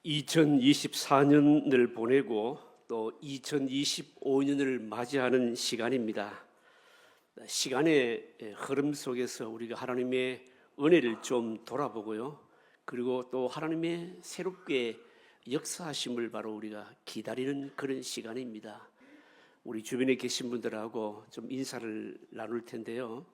2024년을 보내고 또 2025년을 맞이하는 시간입니다. 시간의 흐름 속에서 우리가 하나님의 은혜를 좀 돌아보고요. 그리고 또 하나님의 새롭게 역사하심을 바로 우리가 기다리는 그런 시간입니다. 우리 주변에 계신 분들하고 좀 인사를 나눌 텐데요.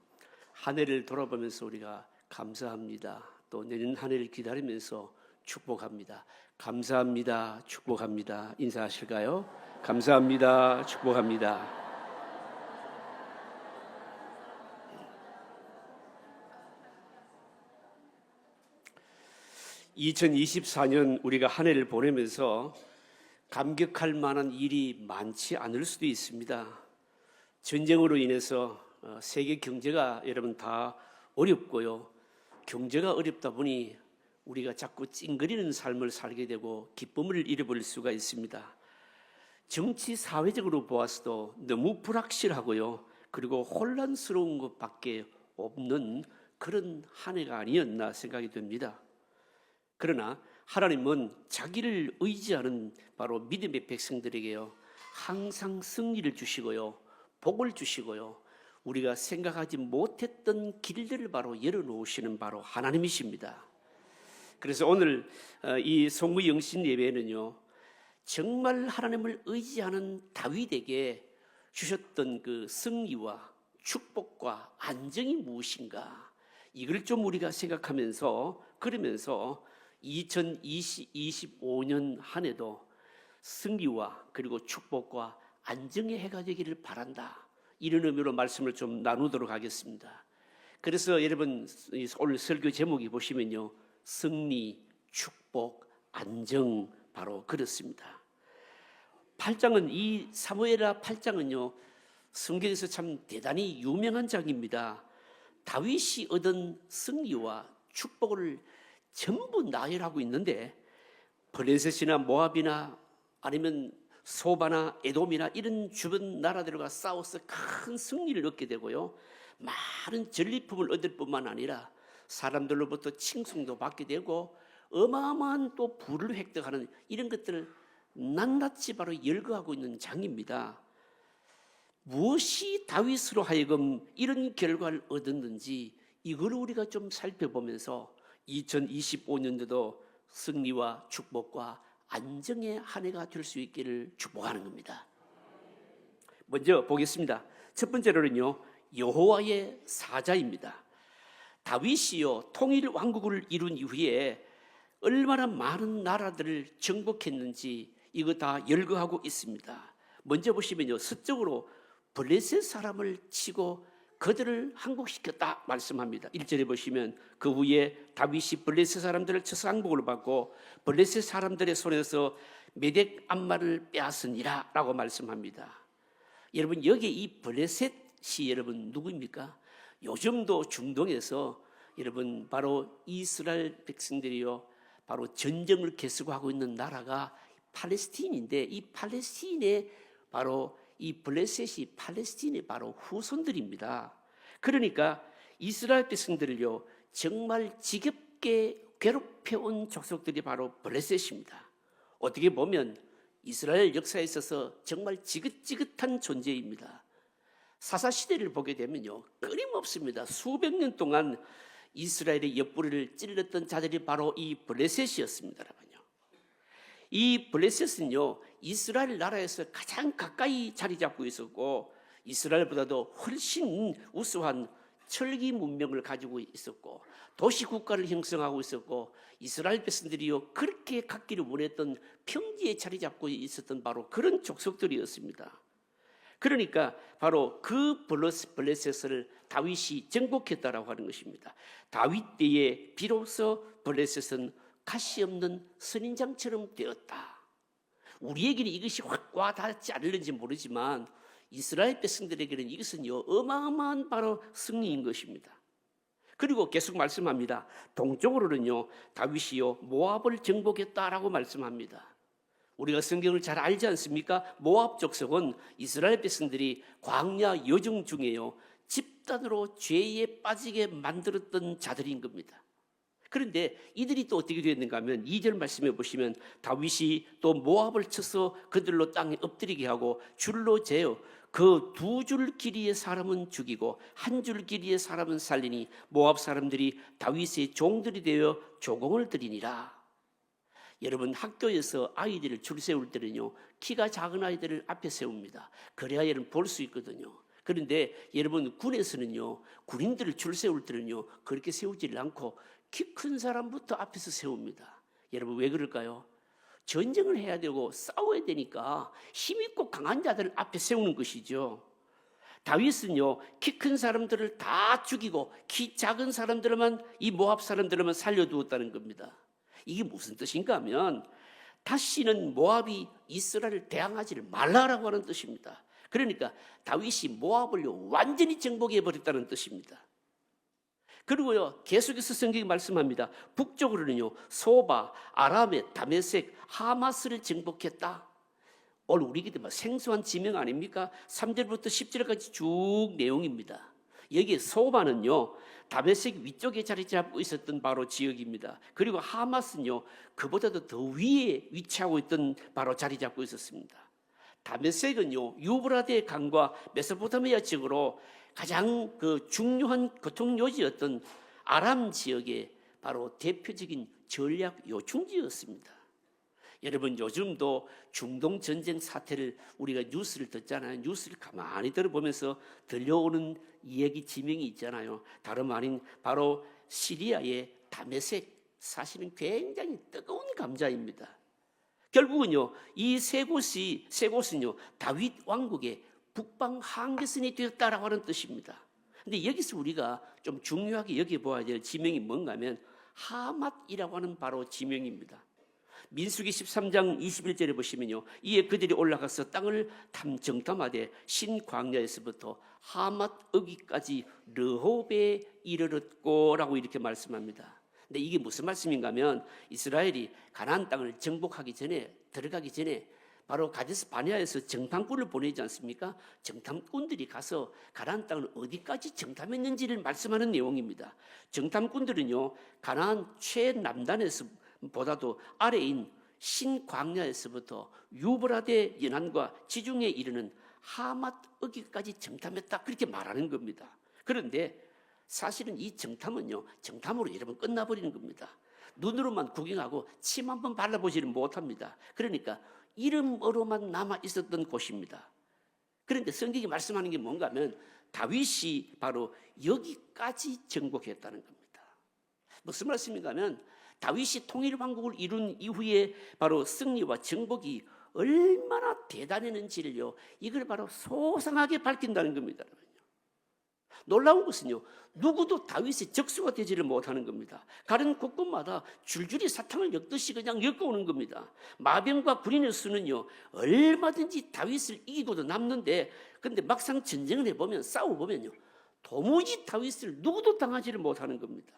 한 해를 돌아보면서 우리가 감사합니다. 또 내년 한 해를 기다리면서 축복합니다. 감사합니다. 축복합니다. 인사하실까요? 감사합니다. 축복합니다. (2024년) 우리가 한 해를 보내면서 감격할 만한 일이 많지 않을 수도 있습니다. 전쟁으로 인해서 세계 경제가 여러분 다 어렵고요. 경제가 어렵다 보니 우리가 자꾸 찡그리는 삶을 살게 되고 기쁨을 잃어버릴 수가 있습니다. 정치 사회적으로 보아서도 너무 불확실하고요. 그리고 혼란스러운 것밖에 없는 그런 한 해가 아니었나 생각이 듭니다. 그러나 하나님은 자기를 의지하는 바로 믿음의 백성들에게요, 항상 승리를 주시고요, 복을 주시고요, 우리가 생각하지 못했던 길들을 바로 열어놓으시는 바로 하나님이십니다. 그래서 오늘 이 성부 영신 예배는요, 정말 하나님을 의지하는 다윗에게 주셨던 그 승리와 축복과 안정이 무엇인가, 이걸 좀 우리가 생각하면서, 그러면서 2025년 한 해도 승리와 그리고 축복과 안정의 해가 되기를 바란다, 이런 의미로 말씀을 좀 나누도록 하겠습니다. 그래서 여러분 오늘 설교 제목이 보시면요, 승리, 축복, 안정, 바로 그렇습니다. 8장은 이 사무엘하 8장은요, 성경에서 참 대단히 유명한 장입니다. 다윗이 얻은 승리와 축복을 전부 나열하고 있는데, 블레셋이나 모압이나 아니면 소바나 에돔이나 이런 주변 나라들과 싸워서 큰 승리를 얻게 되고요, 많은 전리품을 얻을 뿐만 아니라 사람들로부터 칭송도 받게 되고 어마어마한 또 부를 획득하는 이런 것들을 낱낱이 바로 열거하고 있는 장입니다. 무엇이 다윗으로 하여금 이런 결과를 얻었는지 이걸 우리가 좀 살펴보면서 2025년도도 승리와 축복과 안정의 한 해가 될 수 있기를 축복하는 겁니다. 먼저 보겠습니다. 첫 번째로는요, 여호와의 사자입니다. 다윗이요, 통일 왕국을 이룬 이후에 얼마나 많은 나라들을 정복했는지 이거 다 열거하고 있습니다. 먼저 보시면요, 서쪽으로 블레셋 사람을 치고 그들을 항복시켰다 말씀합니다. 1절에 보시면 그 후에 다윗이 블레셋 사람들을 쳐서 항복을 받고 블레셋 사람들의 손에서 메덱 암마를 빼앗으니라 라고 말씀합니다. 여러분, 여기 이 블레셋이 여러분 누구입니까? 요즘도 중동에서 여러분 바로 이스라엘 백성들이요, 바로 전쟁을 계속하고 있는 나라가 팔레스틴인데, 이 팔레스틴의 바로 이 블레셋이 팔레스틴의 바로 후손들입니다. 그러니까 이스라엘 백성들을요, 정말 지겹게 괴롭혀온 족속들이 바로 블레셋입니다. 어떻게 보면 이스라엘 역사에 있어서 정말 지긋지긋한 존재입니다. 사사시대를 보게 되면요, 끊임없습니다. 수백 년 동안 이스라엘의 옆구리를 찔렀던 자들이 바로 이 블레셋이었습니다. 이 블레셋은요, 이스라엘 나라에서 가장 가까이 자리 잡고 있었고 이스라엘보다도 훨씬 우수한 철기 문명을 가지고 있었고 도시 국가를 형성하고 있었고 이스라엘 백성들이요, 그렇게 갖기를 원했던 평지에 자리 잡고 있었던 바로 그런 족속들이었습니다. 그러니까 바로 그 블레셋을 다윗이 정복했다라고 하는 것입니다. 다윗 때에 비로소 블레셋은 가시 없는 선인장처럼 되었다. 우리에게는 이것이 확 와닿지 않을는지 모르지만 이스라엘 백성들에게는 이것은요, 어마어마한 바로 승리인 것입니다. 그리고 계속 말씀합니다. 동쪽으로는요, 다윗이요, 모압을 정복했다라고 말씀합니다. 우리가 성경을 잘 알지 않습니까? 모압 족속은 이스라엘 백성들이 광야 여정 중에요, 집단으로 죄에 빠지게 만들었던 자들인 겁니다. 그런데 이들이 또 어떻게 되었는가 하면 2절 말씀해 보시면 다윗이 또 모압을 쳐서 그들로 땅에 엎드리게 하고 줄로 재어 그 2줄 길이의 사람은 죽이고 1줄 길이의 사람은 살리니 모압 사람들이 다윗의 종들이 되어 조공을 드리니라. 여러분, 학교에서 아이들을 줄 세울 때는요, 키가 작은 아이들을 앞에 세웁니다. 그래야 여러분 볼 수 있거든요. 그런데 여러분, 군에서는요, 군인들을 줄 세울 때는요, 그렇게 세우지 않고 키 큰 사람부터 앞에서 세웁니다. 여러분, 왜 그럴까요? 전쟁을 해야 되고 싸워야 되니까 힘있고 강한 자들을 앞에 세우는 것이죠. 다윗은요, 키 큰 사람들을 다 죽이고 키 작은 사람들만, 이 모압 사람들만 살려두었다는 겁니다. 이게 무슨 뜻인가 하면 다시는 모압이 이스라엘을 대항하지를 말라라고 하는 뜻입니다. 그러니까 다윗이 모압을 완전히 정복해 버렸다는 뜻입니다. 그리고요, 계속해서 성경이 말씀합니다. 북쪽으로는요, 소바, 아람의 다메섹, 하마스를 정복했다. 오늘 우리에게 생소한 지명 아닙니까? 3절부터 10절까지 쭉 내용입니다. 여기 소바는요, 다메섹 위쪽에 자리 잡고 있었던 바로 지역입니다. 그리고 하마스는요, 그보다도 더 위에 위치하고 있던 바로 자리 잡고 있었습니다. 다메섹은요, 유브라데 강과 메소포타미아 지역으로 가장 그 중요한 교통요지였던 아람 지역의 바로 대표적인 전략 요충지였습니다. 여러분, 요즘도 중동 전쟁 사태를 우리가 뉴스를 듣잖아요. 뉴스를 가만히 들어보면서 들려오는 이야기 지명이 있잖아요. 다름 아닌 바로 시리아의 다메섹, 사실은 굉장히 뜨거운 감자입니다. 결국은요, 이 세 곳은요, 다윗 왕국의 북방 한계선이 되었다라고 하는 뜻입니다. 근데 여기서 우리가 좀 중요하게 여겨봐야 될 지명이 뭔가 하면 하맛이라고 하는 바로 지명입니다. 민수기 13장 21절에 보시면요, 이에 그들이 올라가서 땅을 정탐하되 신광야에서부터 하맛 어기까지 르홉에 이르렀고라고 이렇게 말씀합니다. 근데 이게 무슨 말씀인가 하면 이스라엘이 가나안 땅을 정복하기 전에, 들어가기 전에 바로 가데스 바네아에서 정탐꾼을 보내지 않습니까? 정탐꾼들이 가서 가나안 땅을 어디까지 정탐했는지를 말씀하는 내용입니다. 정탐꾼들은요, 가나안 최남단에서 보다도 아래인 신광야에서부터 유브라데 연안과 지중해에 이르는 하맛 어기까지 정탐했다, 그렇게 말하는 겁니다. 그런데 사실은 이 정탐은요, 정탐으로 여러분 끝나버리는 겁니다. 눈으로만 구경하고 침 한번 발라보지는 못합니다. 그러니까 이름으로만 남아 있었던 곳입니다. 그런데 성경이 말씀하는 게 뭔가 하면 다윗이 바로 여기까지 정복했다는 겁니다. 무슨 말씀인가 하면 다윗이 통일왕국을 이룬 이후에 바로 승리와 정복이 얼마나 대단했는지를요, 이걸 바로 소상하게 밝힌다는 겁니다. 놀라운 것은요, 누구도 다윗의 적수가 되지를 못하는 겁니다. 가는 곳곳마다 줄줄이 사탕을 엮듯이 그냥 엮어오는 겁니다. 마병과 군인의 수는요, 얼마든지 다윗을 이기고도 남는데, 근데 막상 전쟁을 해보면, 싸워보면요, 도무지 다윗을 누구도 당하지를 못하는 겁니다.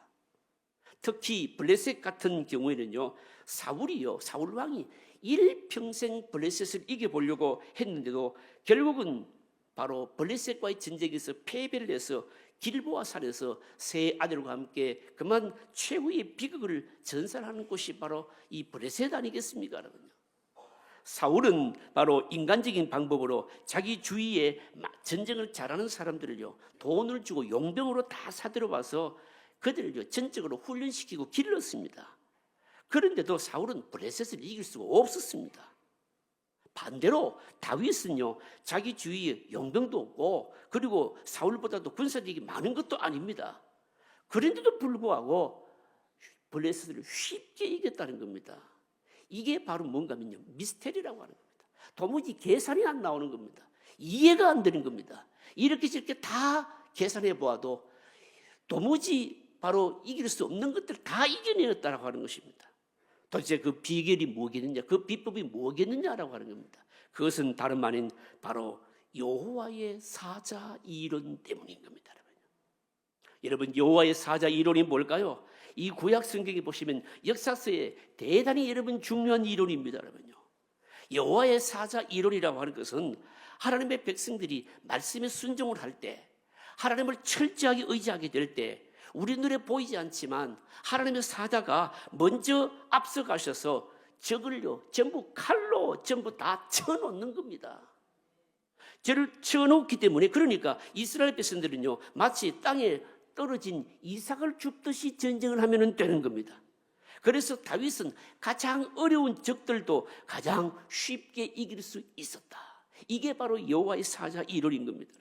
특히 블레셋 같은 경우에는요, 사울 왕이 일평생 블레셋을 이겨보려고 했는데도 결국은 바로 블레셋과의 전쟁에서 패배를 해서 길보아 산에서 세 아들과 함께 그만 최후의 비극을 전살하는 곳이 바로 이 블레셋 아니겠습니까, 여러분요? 사울은 바로 인간적인 방법으로 자기 주위에 전쟁을 잘하는 사람들을요, 돈을 주고 용병으로 다 사들여와서 그들을요, 전적으로 훈련시키고 길렀습니다. 그런데도 사울은 블레셋을 이길 수가 없었습니다. 반대로 다윗은요, 자기 주위에 용병도 없고, 그리고 사울보다도 군사력이 많은 것도 아닙니다. 그런데도 불구하고 블레셋을 쉽게 이겼다는 겁니다. 이게 바로 뭔가 하면요, 미스테리라고 하는 겁니다. 도무지 계산이 안 나오는 겁니다. 이해가 안 되는 겁니다. 이렇게 저렇게 다 계산해 보아도 도무지 바로 이길 수 없는 것들 다 이겨내었다라고 하는 것입니다. 도대체 그 비결이 뭐겠느냐, 그 비법이 뭐겠느냐라고 하는 겁니다. 그것은 다름 아닌 바로 여호와의 사자 이론 때문인 겁니다. 여러분, 여호와의 사자 이론이 뭘까요? 이 구약 성경에 보시면 역사서에 대단히 여러분 중요한 이론입니다. 여러분요, 여호와의 사자 이론이라고 하는 것은 하나님의 백성들이 말씀에 순종을 할 때, 하나님을 철저하게 의지하게 될 때, 우리 눈에 보이지 않지만 하나님의 사자가 먼저 앞서가셔서 적을요 전부 칼로 전부 다 쳐놓는 겁니다. 저를 쳐놓기 때문에, 그러니까 이스라엘 백성들은요 마치 땅에 떨어진 이삭을 줍듯이 전쟁을 하면 되는 겁니다. 그래서 다윗은 가장 어려운 적들도 가장 쉽게 이길 수 있었다. 이게 바로 여호와의 사자 이론인 겁니다.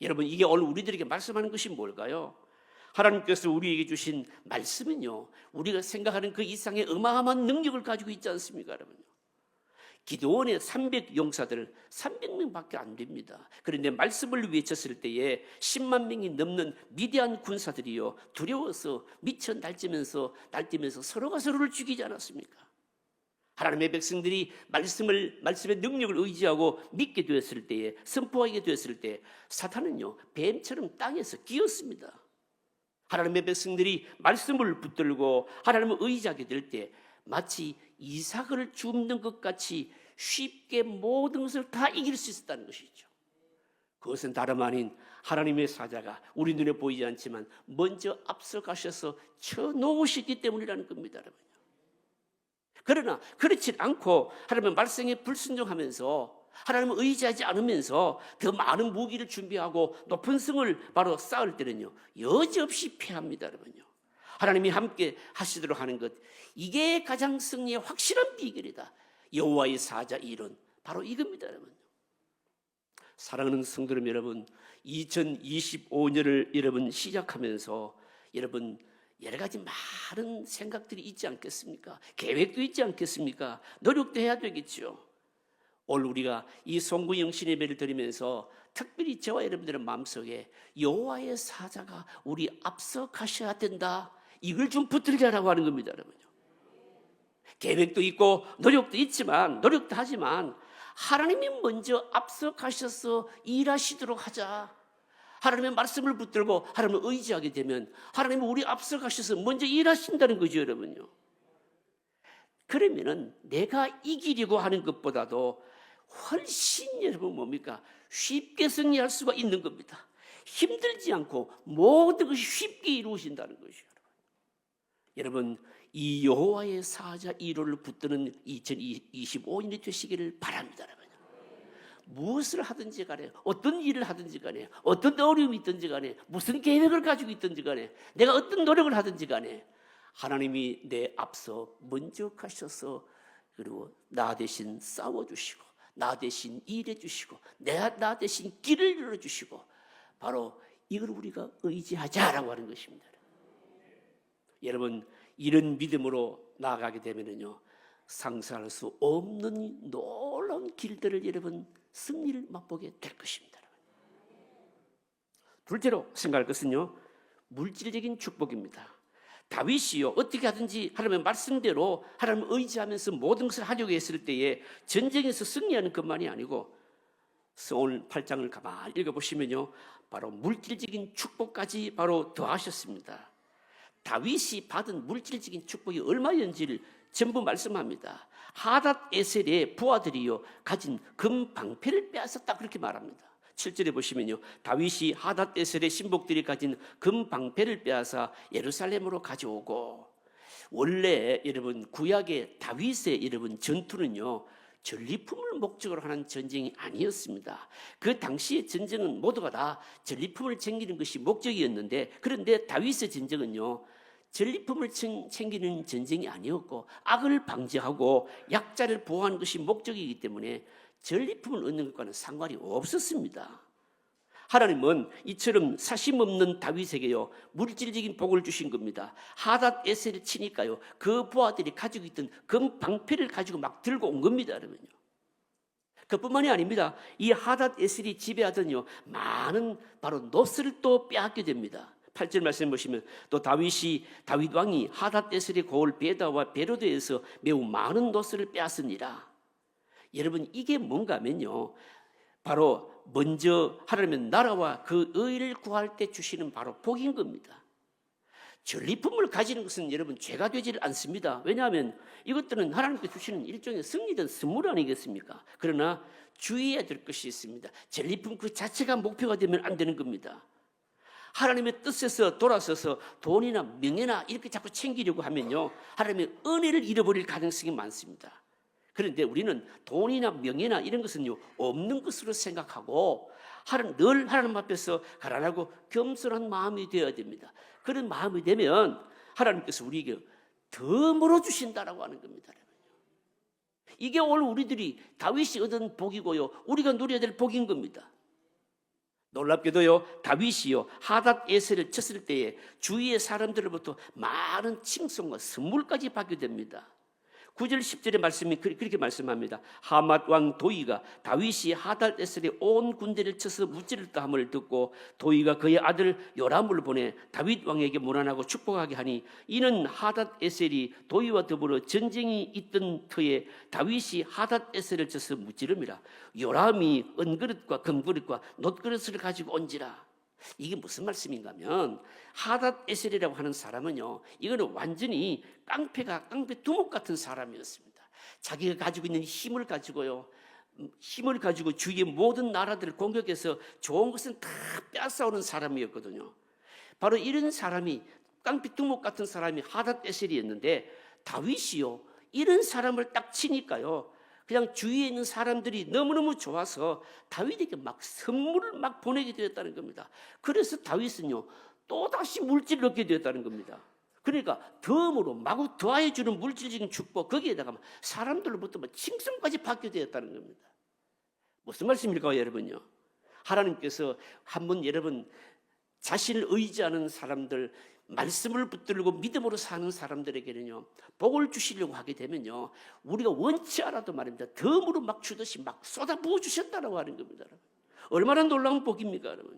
여러분, 이게 오늘 우리들에게 말씀하는 것이 뭘까요? 하나님께서 우리에게 주신 말씀은요, 우리가 생각하는 그 이상의 어마어마한 능력을 가지고 있지 않습니까, 여러분? 기드온의 300용사들 300명밖에 안 됩니다. 그런데 말씀을 외쳤을 때에 10만 명이 넘는 미디안 군사들이요 두려워서 미쳐 날뛰면서 서로가 서로를 죽이지 않았습니까? 하나님의 백성들이 말씀의 능력을 의지하고 믿게 되었을 때에, 선포하게 되었을 때 사탄은요 뱀처럼 땅에서 기었습니다. 하나님의 백성들이 말씀을 붙들고 하나님을 의지하게 될 때 마치 이삭을 줍는 것 같이 쉽게 모든 것을 다 이길 수 있었다는 것이죠. 그것은 다름 아닌 하나님의 사자가 우리 눈에 보이지 않지만 먼저 앞서가셔서 쳐놓으시기 때문이라는 겁니다, 여러분. 그러나 그렇지 않고 하나님의 말씀에 불순종하면서 하나님을 의지하지 않으면서 더 많은 무기를 준비하고 높은 성을 바로 쌓을 때는요 여지없이 패합니다, 여러분요. 하나님이 함께 하시도록 하는 것, 이게 가장 승리의 확실한 비결이다. 여호와의 사자 이론, 바로 이겁니다, 여러분. 사랑하는 성도 여러분, 2025년을 여러분 시작하면서 여러분 여러 가지 많은 생각들이 있지 않겠습니까? 계획도 있지 않겠습니까? 노력도 해야 되겠죠. 오늘 우리가 이 송구 영신 예배를 드리면서 특별히 저와 여러분들의 마음속에 여호와의 사자가 우리 앞서 가셔야 된다, 이걸 좀 붙들자라고 하는 겁니다, 여러분요. 계획도 있고 노력도 하지만 하나님이 먼저 앞서 가셔서 일하시도록 하자. 하나님의 말씀을 붙들고 하나님을 의지하게 되면 하나님은 우리 앞서 가셔서 먼저 일하신다는 거죠, 여러분요. 그러면은 내가 이기려고 하는 것보다도 훨씬 여러분 뭡니까? 쉽게 승리할 수가 있는 겁니다. 힘들지 않고 모든 것이 쉽게 이루어진다는 것이죠. 여러분, 이 여호와의 사자 이론을 붙드는 2025년이 되시기를 바랍니다, 여러분. 무엇을 하든지 간에, 어떤 일을 하든지 간에, 어떤 어려움이 있든지 간에, 무슨 계획을 가지고 있든지 간에, 내가 어떤 노력을 하든지 간에 하나님이 내 앞서 먼저 가셔서 그리고 나 대신 싸워주시고 나 대신 일해주시고 나 대신 길을 열어주시고, 바로 이걸 우리가 의지하자라고 하는 것입니다. 여러분, 이런 믿음으로 나아가게 되면요 상상할 수 없는 놀라운 길들을 여러분 승리를 맛보게 될 것입니다. 둘째로 생각할 것은요 물질적인 축복입니다. 다윗이요 어떻게 하든지 하나님의 말씀대로 하나님을 의지하면서 모든 것을 하려고 했을 때에 전쟁에서 승리하는 것만이 아니고, 오늘 8장을 가만히 읽어보시면요 바로 물질적인 축복까지 바로 더하셨습니다. 다윗이 받은 물질적인 축복이 얼마였는지를 전부 말씀합니다. 하닷 에셀의 부하들이요 가진 금 방패를 빼앗았다, 그렇게 말합니다. 7절에 보시면요 다윗이 하닷 에셀의 신복들이 가진 금 방패를 빼앗아 예루살렘으로 가져오고, 원래 여러분 구약의 다윗의 여러분 전투는요 전리품을 목적으로 하는 전쟁이 아니었습니다. 그 당시의 전쟁은 모두가 다 전리품을 챙기는 것이 목적이었는데, 그런데 다윗의 전쟁은요 전리품을 챙기는 전쟁이 아니었고 악을 방지하고 약자를 보호하는 것이 목적이기 때문에 전리품을 얻는 것과는 상관이 없었습니다. 하나님은 이처럼 사심 없는 다윗에게요 물질적인 복을 주신 겁니다. 하닷 에셀을 치니까요 그 부하들이 가지고 있던 금 방패를 가지고 막 들고 온 겁니다, 여러분요. 그뿐만이 아닙니다. 이 하닷 에셀이 지배하던 많은 바로 노스를 또 빼앗게 됩니다. 8절 말씀 보시면 또 다윗 왕이 하닷 에셀의 고을 베다와 베로드에서 매우 많은 노스를 빼앗으니라. 여러분, 이게 뭔가 하면요 바로 먼저 하나님은 나라와 그 의를 구할 때 주시는 바로 복인 겁니다. 전리품을 가지는 것은 여러분 죄가 되지를 않습니다. 왜냐하면 이것들은 하나님께 주시는 일종의 승리된 선물 아니겠습니까? 그러나 주의해야 될 것이 있습니다. 전리품 그 자체가 목표가 되면 안 되는 겁니다. 하나님의 뜻에서 돌아서서 돈이나 명예나 이렇게 자꾸 챙기려고 하면요, 하나님의 은혜를 잃어버릴 가능성이 많습니다. 그런데 우리는 돈이나 명예나 이런 것은요, 없는 것으로 생각하고 늘 하나님 앞에서 가난하고 겸손한 마음이 되어야 됩니다. 그런 마음이 되면 하나님께서 우리에게 더 물어주신다라고 하는 겁니다. 이게 오늘 우리들이 다윗이 얻은 복이고요, 우리가 누려야 될 복인 겁니다. 놀랍게도요, 다윗이요 하닷 에셀을 쳤을 때에 주위의 사람들로부터 많은 칭송과 선물까지 받게 됩니다. 9절 10절의 말씀이 그렇게 말씀합니다. 하맛 왕 도이가 다윗이 하닷 에셀의 온 군대를 쳐서 무찌르다 함을 듣고 도이가 그의 아들 요람을 보내 다윗 왕에게 문안하고 축복하게 하니, 이는 하닷 에셀이 도이와 더불어 전쟁이 있던 터에 다윗이 하닷 에셀을 쳐서 무찌름이라. 요람이 은그릇과 금그릇과 놋그릇을 가지고 온지라. 이게 무슨 말씀인가 하면, 하닷 에셀이라고 하는 사람은요, 이거는 완전히 깡패 두목 같은 사람이었습니다. 자기가 가지고 있는 힘을 가지고요, 힘을 가지고 주위의 모든 나라들을 공격해서 좋은 것은 다 빼앗아오는 사람이었거든요. 바로 이런 사람이, 깡패 두목 같은 사람이 하닷 에셀이었는데, 다윗이요 이런 사람을 딱 치니까요, 그냥 주위에 있는 사람들이 너무너무 좋아서 다윗에게 막 선물을 막 보내게 되었다는 겁니다. 그래서 다윗은요 또다시 물질을 얻게 되었다는 겁니다. 그러니까 덤으로 마구 더하여 주는 물질적인 축복, 거기에다가 사람들로부터 칭송까지 받게 되었다는 겁니다. 무슨 말씀일까요, 여러분요? 하나님께서 한번 여러분 자신을 의지하는 사람들, 말씀을 붙들고 믿음으로 사는 사람들에게는요, 복을 주시려고 하게 되면요, 우리가 원치 않아도 말입니다, 덤으로 막 주듯이 막 쏟아 부어 주셨다라고 하는 겁니다. 얼마나 놀라운 복입니까, 여러분?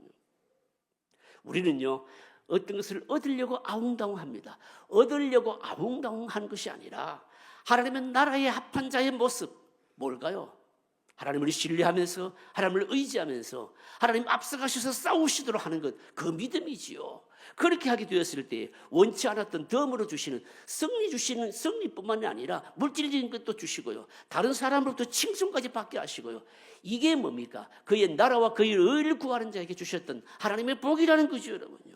우리는요 어떤 것을 얻으려고 아웅다웅합니다. 얻으려고 아웅다웅한 것이 아니라 하나님의 나라에 합한 자의 모습, 뭘까요? 하나님을 신뢰하면서, 하나님을 의지하면서 하나님 앞서가셔서 싸우시도록 하는 것, 그 믿음이지요. 그렇게 하게 되었을 때 원치 않았던 덤으로 주시는 승리뿐만이 아니라 물질적인 것도 주시고요, 다른 사람으로부터 칭송까지 받게 하시고요. 이게 뭡니까? 그의 나라와 그의 의를 구하는 자에게 주셨던 하나님의 복이라는 거죠, 여러분요.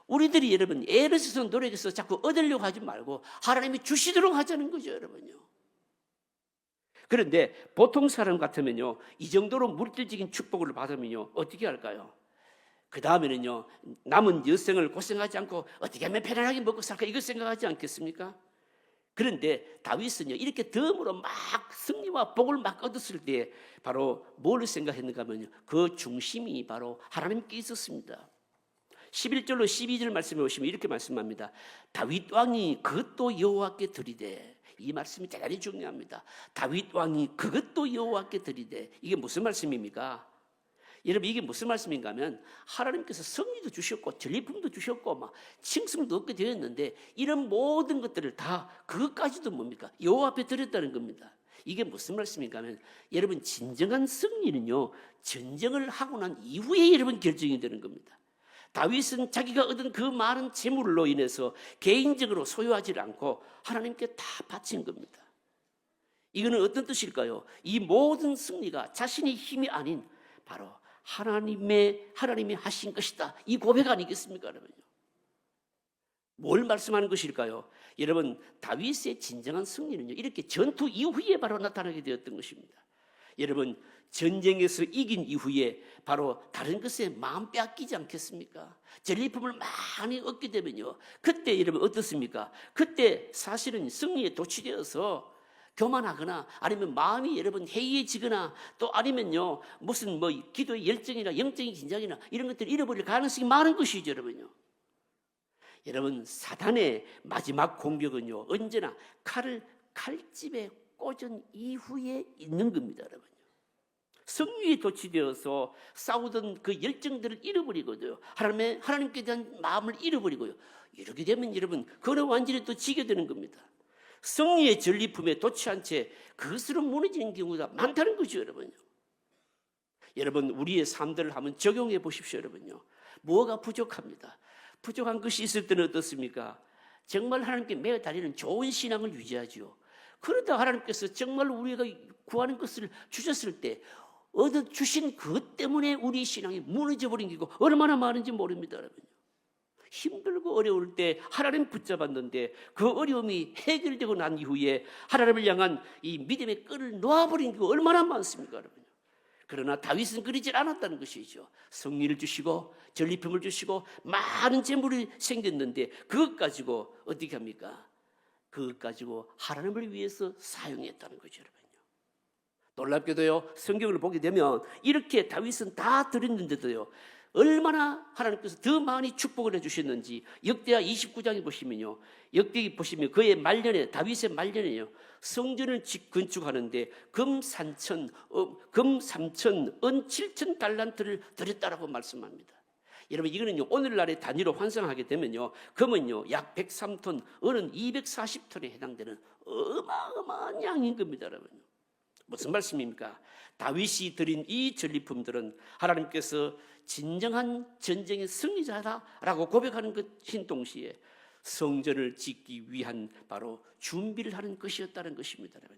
우리들이 여러분 애를 써서 노력해서 자꾸 얻으려고 하지 말고 하나님이 주시도록 하자는 거죠, 여러분요. 그런데 보통 사람 같으면요, 이 정도로 물질적인 축복을 받으면요 어떻게 할까요? 그 다음에는요, 남은 여생을 고생하지 않고 어떻게 하면 편안하게 먹고 살까, 이걸 생각하지 않겠습니까? 그런데 다윗은요 이렇게 덤으로 막 승리와 복을 막 얻었을 때 바로 뭘 생각했는가 하면요, 그 중심이 바로 하나님께 있었습니다. 11절로 12절 말씀에 오시면 이렇게 말씀합니다. 다윗 왕이 그것도 여호와께 드리되, 이 말씀이 대단히 중요합니다. 다윗 왕이 그것도 여호와께 드리되, 이게 무슨 말씀입니까? 여러분 이게 무슨 말씀인가 하면, 하나님께서 승리도 주셨고 전리품도 주셨고 막 칭송도 얻게 되었는데, 이런 모든 것들을 다 그것까지도 뭡니까? 여호와 앞에 드렸다는 겁니다. 이게 무슨 말씀인가 하면, 여러분 진정한 승리는요 전쟁을 하고 난 이후에 여러분 결정이 되는 겁니다. 다윗은 자기가 얻은 그 많은 재물로 인해서 개인적으로 소유하지 않고 하나님께 다 바친 겁니다. 이거는 어떤 뜻일까요? 이 모든 승리가 자신의 힘이 아닌 바로 하나님이 하신 것이다, 이 고백 아니겠습니까, 여러분요? 뭘 말씀하는 것일까요? 여러분 다윗의 진정한 승리는요 이렇게 전투 이후에 바로 나타나게 되었던 것입니다. 여러분 전쟁에서 이긴 이후에 바로 다른 것에 마음 빼앗기지 않겠습니까? 전리품을 많이 얻게 되면요, 그때 여러분 어떻습니까? 그때 사실은 승리에 도취되어서 교만하거나 아니면 마음이 여러분 해이해지거나 또 아니면요 무슨 기도의 열정이나 영적인 긴장이나 이런 것들을 잃어버릴 가능성이 많은 것이죠, 여러분요. 여러분 사단의 마지막 공격은요 언제나 칼집에 꽂은 이후에 있는 겁니다, 여러분. 승리에 도취되어서 싸우던 그 열정들을 잃어버리거든요. 하나님께 대한 마음을 잃어버리고요. 이렇게 되면 여러분 그는 완전히 또 지게 되는 겁니다. 승리의 전리품에 도취한 채 그것으로 무너지는 경우가 많다는 거죠, 여러분요. 여러분 우리의 삶들을 한번 적용해 보십시오, 여러분요. 뭐가 부족합니다. 부족한 것이 있을 때는 어떻습니까? 정말 하나님께 매어 달리는 좋은 신앙을 유지하죠. 그러다 하나님께서 정말 우리가 구하는 것을 주셨을 때 얻어주신 그것 때문에 우리 신앙이 무너져버린 게고 얼마나 많은지 모릅니다, 여러분. 힘들고 어려울 때 하나님 붙잡았는데 그 어려움이 해결되고 난 이후에 하나님을 향한 이 믿음의 끈을 놓아버린 게 얼마나 많습니까, 여러분. 그러나 다윗은 그러질 않았다는 것이죠. 성리를 주시고 전리품을 주시고 많은 재물이 생겼는데 그것 가지고 어떻게 합니까? 그것 가지고 하나님을 위해서 사용했다는 거죠, 여러분요. 놀랍게도요, 성경을 보게 되면 이렇게 다윗은 다 드렸는데도요, 얼마나 하나님께서 더 많이 축복을 해주셨는지 역대하 29장에 보시면요, 역대기 보시면 그의 말년에, 다윗의 말년에요, 성전을 건축하는데 금 3천, 은 7천 달란트를 드렸다라고 말씀합니다. 여러분, 이거는요, 오늘날의 단위로 환산하게 되면요, 금은요 약 103톤, 은은 240톤에 해당되는 어마어마한 양인 겁니다, 여러분. 무슨 말씀입니까? 다윗이 드린 이 전리품들은 하나님께서 진정한 전쟁의 승리자다라고 고백하는 것인 동시에 성전을 짓기 위한 바로 준비를 하는 것이었다는 것입니다, 여러분.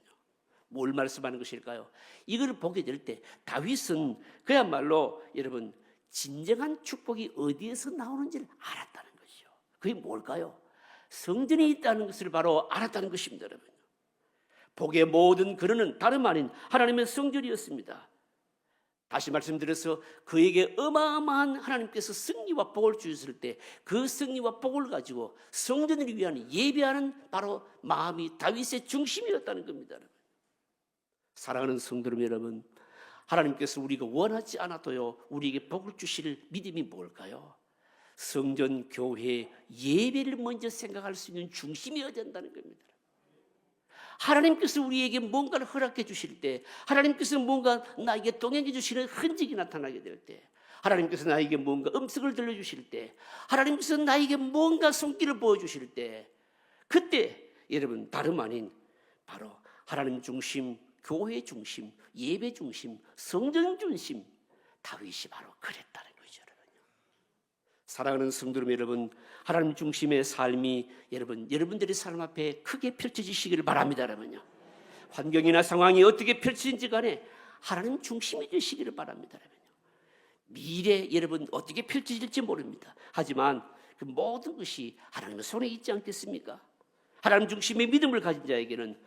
뭘 말씀하는 것일까요? 이걸 보게 될 때 다윗은 그야말로 여러분 진정한 축복이 어디에서 나오는지를 알았다는 것이죠. 그게 뭘까요? 성전에 있다는 것을 바로 알았다는 것입니다, 여러분. 복의 모든 근원은 다름 아닌 하나님의 성전이었습니다. 다시 말씀드려서 그에게 어마어마한 하나님께서 승리와 복을 주셨을 때 그 승리와 복을 가지고 성전을 위한 예배하는 바로 마음이 다윗의 중심이었다는 겁니다, 여러분. 사랑하는 성도 여러분, 하나님께서 우리가 원하지 않아도요 우리에게 복을 주실 믿음이 뭘까요? 성전, 교회, 예배를 먼저 생각할 수 있는 중심이어야 된다는 겁니다. 하나님께서 우리에게 뭔가를 허락해 주실 때, 하나님께서 뭔가 나에게 동행해 주시는 흔적이 나타나게 될 때, 하나님께서 나에게 뭔가 음성을 들려주실 때, 하나님께서 나에게 뭔가 손길을 보여주실 때, 그때 여러분 다름 아닌 바로 하나님 중심, 교회 중심, 예배 중심, 성전 중심, 다윗이 바로 그랬다는 거죠, 여러분요. 사랑하는 성도 여러분, 하나님 중심의 삶이 여러분들의 삶 앞에 크게 펼쳐지시기를 바랍니다, 여러분요. 환경이나 상황이 어떻게 펼쳐진지 간에 하나님 중심이 되시기를 바랍니다, 여러분요. 미래 여러분 어떻게 펼쳐질지 모릅니다. 하지만 그 모든 것이 하나님의 손에 있지 않겠습니까? 하나님 중심의 믿음을 가진 자에게는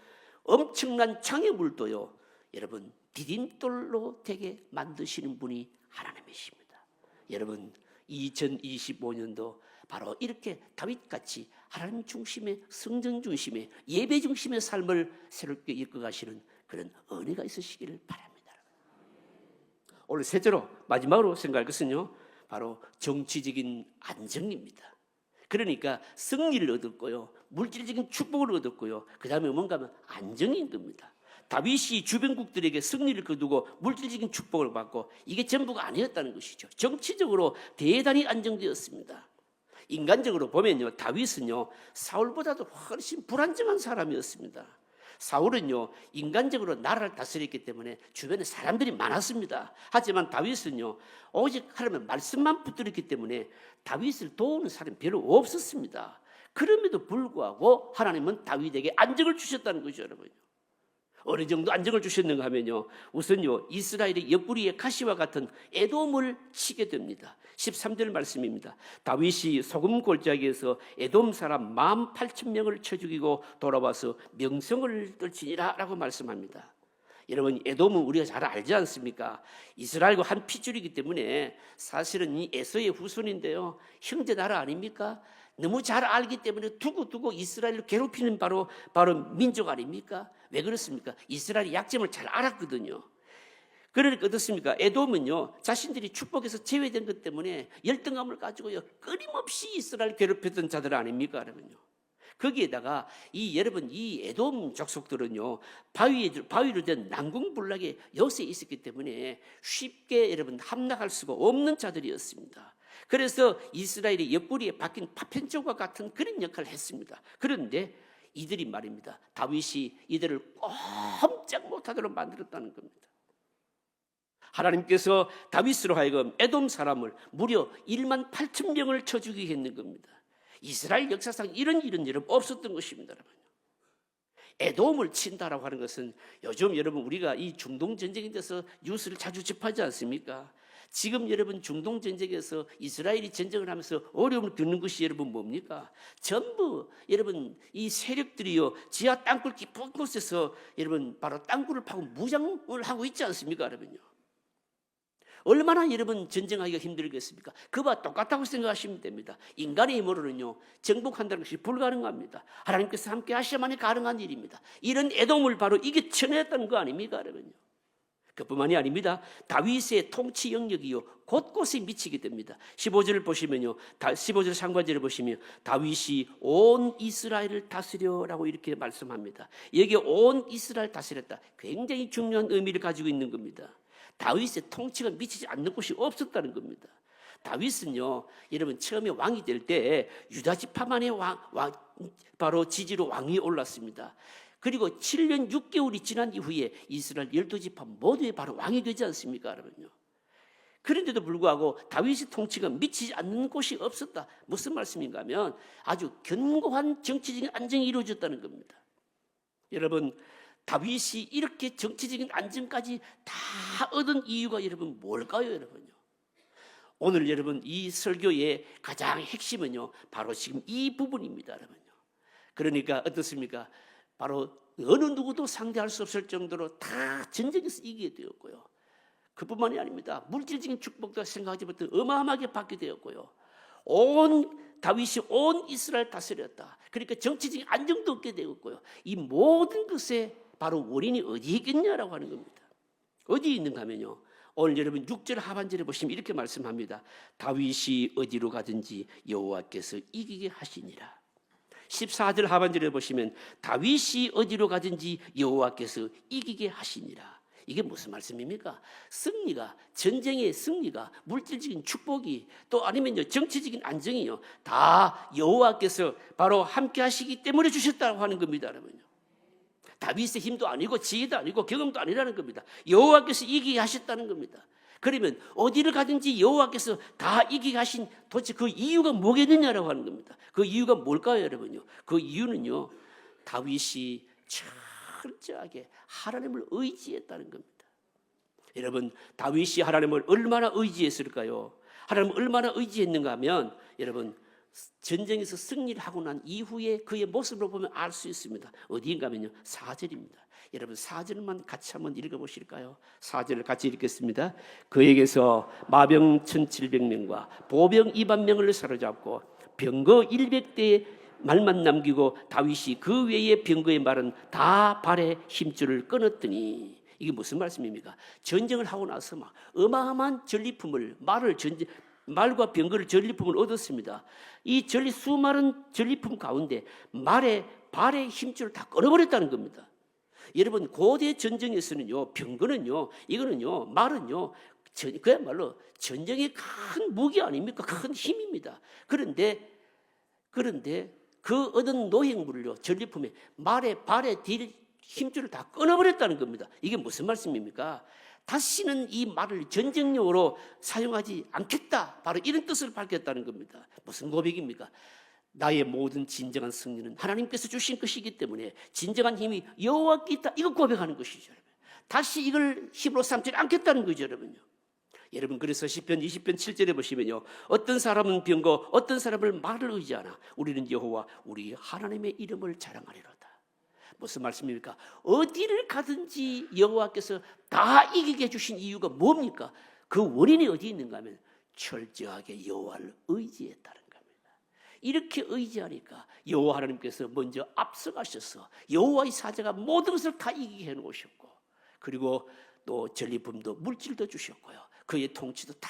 엄청난 장애물도요 여러분 디딤돌로 되게 만드시는 분이 하나님이십니다. 여러분 2025년도 바로 이렇게 다윗같이 하나님 중심의, 성전 중심의, 예배 중심의 삶을 새롭게 이끌어가시는 그런 은혜가 있으시기를 바랍니다. 오늘 셋째로 마지막으로 생각할 것은요 바로 정치적인 안정입니다. 그러니까 승리를 얻었고요, 물질적인 축복을 얻었고요, 그 다음에 뭔가 하면 안정인 겁니다. 다윗이 주변국들에게 승리를 거두고 물질적인 축복을 받고 이게 전부가 아니었다는 것이죠. 정치적으로 대단히 안정되었습니다. 인간적으로 보면요 다윗은요 사울보다도 훨씬 불안정한 사람이었습니다. 사울은요 인간적으로 나라를 다스렸기 때문에 주변에 사람들이 많았습니다. 하지만 다윗은요 오직 하나님의 말씀만 붙들었기 때문에 다윗을 도우는 사람이 별로 없었습니다. 그럼에도 불구하고 하나님은 다윗에게 안정을 주셨다는 거죠, 여러분. 어느 정도 안정을 주셨는가 하면요 우선요 이스라엘의 옆구리에 가시와 같은 에돔을 치게 됩니다. 13절 말씀입니다. 다윗이 소금 골짜기에서 에돔 사람 18,000명을 쳐 죽이고 돌아와서 명성을 떨치니라 라고 말씀합니다. 여러분 에돔은 우리가 잘 알지 않습니까? 이스라엘과 한 핏줄이기 때문에 사실은 이 에서의 후손인데요 형제 나라 아닙니까? 너무 잘 알기 때문에 두고두고 이스라엘을 괴롭히는 바로 민족 아닙니까? 왜 그렇습니까? 이스라엘의 약점을 잘 알았거든요. 그러니까 어떻습니까? 에돔은요 자신들이 축복에서 제외된 것 때문에 열등감을 가지고요 끊임없이 이스라엘 괴롭혔던 자들 아닙니까, 여러분요? 거기에다가 여러분 이 에돔 족속들은요 바위로 된 난공불락의 요새에 있었기 때문에 쉽게 여러분 함락할 수가 없는 자들이었습니다. 그래서 이스라엘의 옆구리에 박힌 파편쪽과 같은 그런 역할을 했습니다. 그런데 이들이 말입니다 다윗이 이들을 꼼짝 못하도록 만들었다는 겁니다. 하나님께서 다윗으로 하여금 에돔 사람을 무려 18,000명을 쳐 죽이게 했는 겁니다. 이스라엘 역사상 이런 일은 여러분 없었던 것입니다. 여러분. 에돔을 친다라고 하는 것은 요즘 여러분 우리가 이 중동 전쟁에 대해서 뉴스를 자주 접하지 않습니까? 지금 여러분 중동 전쟁에서 이스라엘이 전쟁을 하면서 어려움을 겪는 것이 여러분 뭡니까? 전부 여러분 이 세력들이요 지하 땅굴 깊은 곳에서 여러분 바로 땅굴을 파고 무장을 하고 있지 않습니까, 여러분요? 얼마나 여러분 전쟁하기가 힘들겠습니까? 그와 똑같다고 생각하시면 됩니다. 인간의 힘으로는요 정복한다는 것이 불가능합니다. 하나님께서 함께 하셔야만이 가능한 일입니다. 이런 에돔을 바로 이게 쳐냈다는 거 아닙니까, 여러분요? 그뿐만이 아닙니다. 다윗의 통치 영역이요 곳곳에 미치게 됩니다. 15절을 보시면요, 15절 상반절을 보시면 다윗이 온 이스라엘을 다스려라고 이렇게 말씀합니다. 여기 온 이스라엘 다스렸다. 굉장히 중요한 의미를 가지고 있는 겁니다. 다윗의 통치가 미치지 않는 곳이 없었다는 겁니다. 다윗은요, 여러분 처음에 왕이 될 때 유다 지파만의 바로 지지로 왕위에 올랐습니다. 그리고 7년 6개월이 지난 이후에 이스라엘 12지파 모두에 바로 왕이 되지 않습니까, 여러분요? 그런데도 불구하고 다윗의 통치가 미치지 않는 곳이 없었다. 무슨 말씀인가 하면 아주 견고한 정치적인 안정이 이루어졌다는 겁니다. 여러분, 다윗이 이렇게 정치적인 안정까지 다 얻은 이유가 여러분 뭘까요, 여러분요? 오늘 여러분 이 설교의 가장 핵심은요 바로 지금 이 부분입니다, 여러분요. 그러니까 어떻습니까? 바로 어느 누구도 상대할 수 없을 정도로 다 전쟁에서 이기게 되었고요. 그뿐만이 아닙니다. 물질적인 축복도 생각하지 못한 어마어마하게 받게 되었고요. 다윗이 온 이스라엘 다스렸다. 그러니까 정치적인 안정도 얻게 되었고요. 이 모든 것에 바로 원인이 어디에 있겠냐라고 하는 겁니다. 어디에 있는가 하면요, 오늘 여러분 6절 하반절에 보시면 이렇게 말씀합니다. 다윗이 어디로 가든지 여호와께서 이기게 하시니라. 14절 하반절에 보시면 다윗이 어디로 가든지 여호와께서 이기게 하시니라. 이게 무슨 말씀입니까? 승리가, 전쟁의 승리가, 물질적인 축복이 또 아니면요 정치적인 안정이요 다 여호와께서 바로 함께 하시기 때문에 주셨다고 하는 겁니다, 여러분요. 다윗의 힘도 아니고 지혜도 아니고 경험도 아니라는 겁니다. 여호와께서 이기게 하셨다는 겁니다. 그러면 어디를 가든지 여호와께서 다 이기게 하신 도대체 그 이유가 뭐겠느냐라고 하는 겁니다. 그 이유가 뭘까요, 여러분요? 그 이유는요 다윗이 철저하게 하나님을 의지했다는 겁니다. 여러분, 다윗이 하나님을 얼마나 의지했을까요? 하나님을 얼마나 의지했는가 하면 여러분 전쟁에서 승리를 하고 난 이후에 그의 모습을 보면 알 수 있습니다. 어디인가 하면요 4절입니다. 여러분 4절만 같이 한번 읽어보실까요? 4절을 같이 읽겠습니다. 그에게서 마병 1700명과 보병 20000명을 사로잡고 병거 100대의 말만 남기고 다윗이 그 외의 병거의 말은 다 발에 힘줄을 끊었더니, 이게 무슨 말씀입니까? 전쟁을 하고 나서 막 어마어마한 전리품을 말과 병거를 전리품을 얻었습니다. 이 수많은 전리품 가운데 발의 힘줄을 다 끊어버렸다는 겁니다. 여러분 고대 전쟁에서는요 병거는요 이거는요 말은요 그야말로 전쟁의 큰 무기 아닙니까? 큰 힘입니다. 그런데 그 얻은 노획물을요 전리품에 발에 힘줄을 다 끊어버렸다는 겁니다. 이게 무슨 말씀입니까? 다시는 이 말을 전쟁용으로 사용하지 않겠다. 바로 이런 뜻을 밝혔다는 겁니다. 무슨 고백입니까? 나의 모든 진정한 승리는 하나님께서 주신 것이기 때문에 진정한 힘이 여호와께 있다. 이거 고백하는 것이죠. 다시 이걸 힘으로 삼지 않겠다는 거죠, 여러분요. 여러분 그래서 시편 20편 7절에 보시면요, 어떤 사람은 병거, 어떤 사람을 말을 의지하나 우리는 여호와 우리 하나님의 이름을 자랑하리로다. 무슨 말씀입니까? 어디를 가든지 여호와께서 다 이기게 해주신 이유가 뭡니까? 그 원인이 어디 있는가 하면 철저하게 여호와를 의지했다는 겁니다. 이렇게 의지하니까 여호와 하나님께서 먼저 앞서가셔서 여호와의 사자가 모든 것을 다 이기게 해놓으셨고, 그리고 또 전리품도 물질도 주셨고요, 그의 통치도 다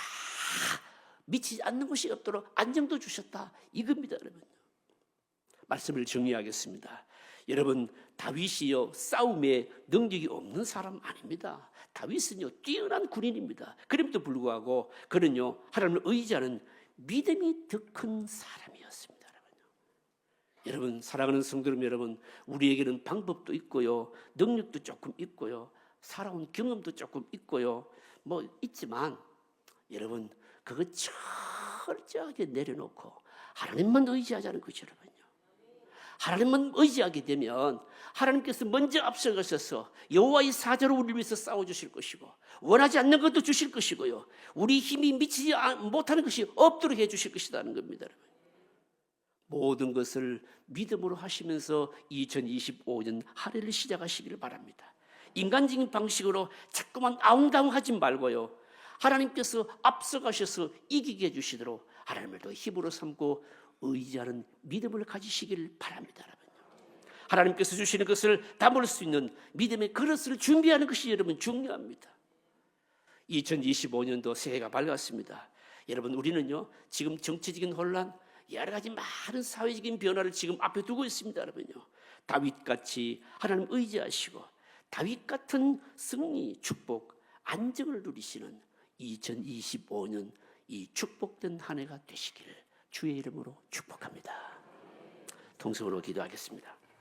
미치지 않는 것이 없도록 안정도 주셨다, 이겁니다. 여러분 말씀을 정리하겠습니다. 여러분 다윗이요 싸움에 능력이 없는 사람 아닙니다. 다윗은요 뛰어난 군인입니다. 그럼에도 불구하고 그는요 하나님을 의지하는 믿음이 더 큰 사람이었습니다. 여러분 사랑하는 성도 여러분, 우리에게는 방법도 있고요 능력도 조금 있고요 살아온 경험도 조금 있고요 뭐 있지만 여러분 그거 철저하게 내려놓고 하나님만 의지하자는 거죠. 여러분요 하나님만 의지하게 되면 하나님께서 먼저 앞서가셔서 여호와의 사자로 우리를 위해서 싸워주실 것이고 원하지 않는 것도 주실 것이고요. 우리 힘이 미치지 못하는 것이 없도록 해주실 것이라는 겁니다. 모든 것을 믿음으로 하시면서 2025년 한 해를 시작하시기를 바랍니다. 인간적인 방식으로 자꾸만 아웅다웅하지 말고요. 하나님께서 앞서가셔서 이기게 해주시도록 하나님을 더 힘으로 삼고 의지하는 믿음을 가지시기를 바랍니다. 하나님께서 주시는 것을 담을 수 있는 믿음의 그릇을 준비하는 것이 여러분 중요합니다. 2025년도 새해가 밝았습니다. 여러분 우리는요 지금 정치적인 혼란 여러 가지 많은 사회적인 변화를 지금 앞에 두고 있습니다. 여러분요 다윗같이 하나님 의지하시고 다윗 같은 승리, 축복, 안정을 누리시는 2025년 이 축복된 한 해가 되시기를 주의 이름으로 축복합니다. 통성으로 기도하겠습니다.